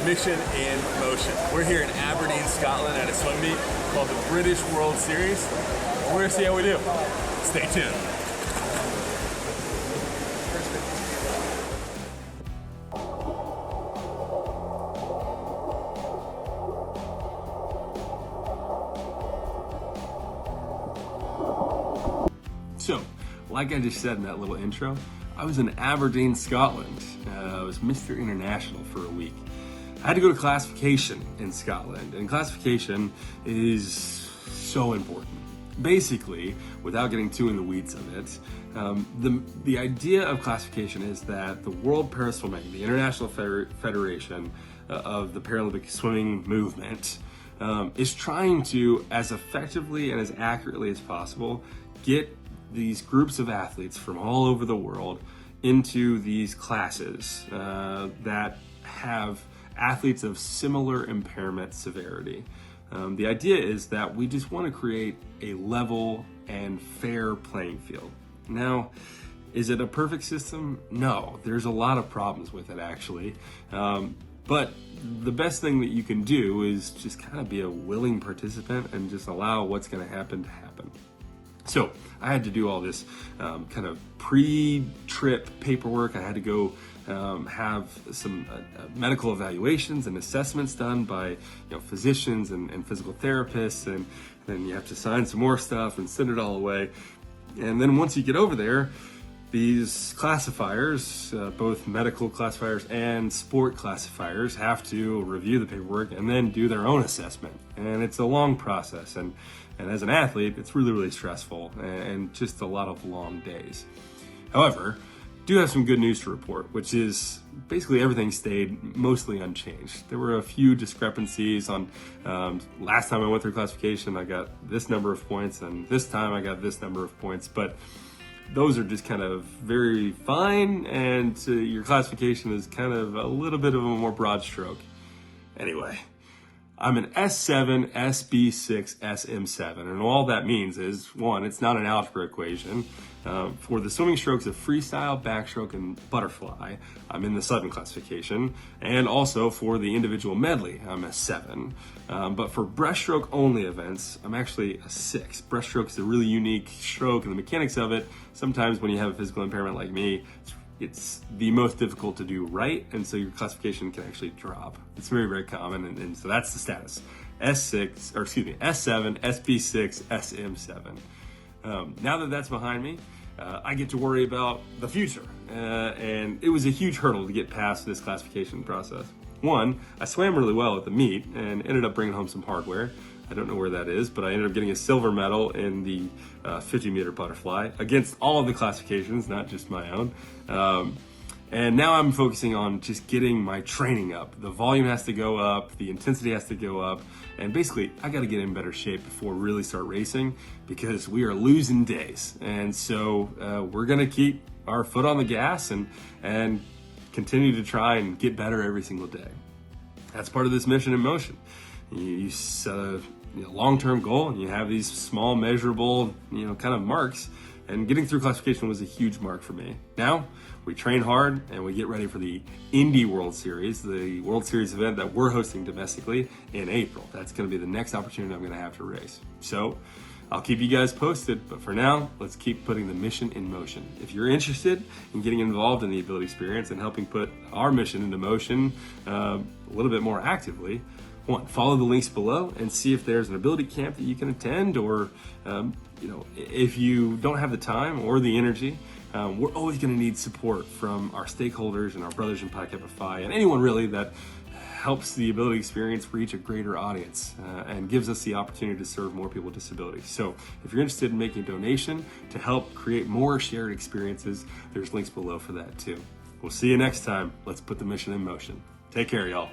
Mission in Motion. We're here in Aberdeen, Scotland at a swim meet called the British World Series. We're gonna see how we do. Stay tuned. So, like I just said in that little intro, I was in Aberdeen, Scotland. I was Mr. International for a week. I had to go to classification in Scotland, and classification is so important. Basically, without getting too in the weeds of it, the idea of classification is that the World Paraswimming, the International Federation of the Paralympic swimming movement, is trying to, as effectively and as accurately as possible, get these groups of athletes from all over the world into these classes that have athletes of similar impairment severity. The idea is that we just want to create a level and fair playing field. Now, is it a perfect system? No, there's a lot of problems with it actually. But the best thing that you can do is just kind of be a willing participant and just allow what's going to happen. So I had to do all this kind of pre-trip paperwork. I had to go have some medical evaluations and assessments done by physicians and physical therapists, and then you have to sign some more stuff and send it all away. And then once you get over there, these classifiers, both medical classifiers and sport classifiers, have to review the paperwork and then do their own assessment. And it's a long process. And as an athlete, it's really, really stressful and just a lot of long days. However, do have some good news to report, which is basically everything stayed mostly unchanged. There were a few discrepancies on last time I went through classification, I got this number of points, and this time I got this number of points, but those are just kind of very fine, and your classification is kind of a little bit of a more broad stroke. Anyway, I'm an S7, SB6, SM7, and all that means is, one, it's not an algebra equation. For the swimming strokes of freestyle, backstroke, and butterfly, I'm in the 7 classification, and also for the individual medley, I'm a 7. But for breaststroke only events, I'm actually a 6. Breaststroke is a really unique stroke, and the mechanics of it, sometimes when you have a physical impairment like me, it's the most difficult to do right, and so your classification can actually drop. It's very, very common, and so that's the status. S7, SB6, SM7. Now that that's behind me, I get to worry about the future, and it was a huge hurdle to get past this classification process. One, I swam really well at the meet and ended up bringing home some hardware. I don't know where that is, but I ended up getting a silver medal in the 50-meter butterfly against all of the classifications, not just my own. And now I'm focusing on just getting my training up. The volume has to go up, the intensity has to go up, and basically I got to get in better shape before we really start racing, because we are losing days. And so we're going to keep our foot on the gas and continue to try and get better every single day. That's part of this mission in motion. You set a long-term goal, and you have these small, measurable, kind of marks. And getting through classification was a huge mark for me. Now we train hard and we get ready for the Indy World Series, the World Series event that we're hosting domestically in April. That's going to be the next opportunity I'm going to have to race. So I'll keep you guys posted, but for now, let's keep putting the mission in motion. If you're interested in getting involved in the ability experience and helping put our mission into motion a little bit more actively, one, follow the links below and see if there's an ability camp that you can attend, or if you don't have the time or the energy, we're always going to need support from our stakeholders and our brothers in Pi Kappa Phi and anyone really that helps the ability experience reach a greater audience and gives us the opportunity to serve more people with disabilities. So if you're interested in making a donation to help create more shared experiences, there's links below for that too. We'll see you next time. Let's put the mission in motion. Take care, y'all.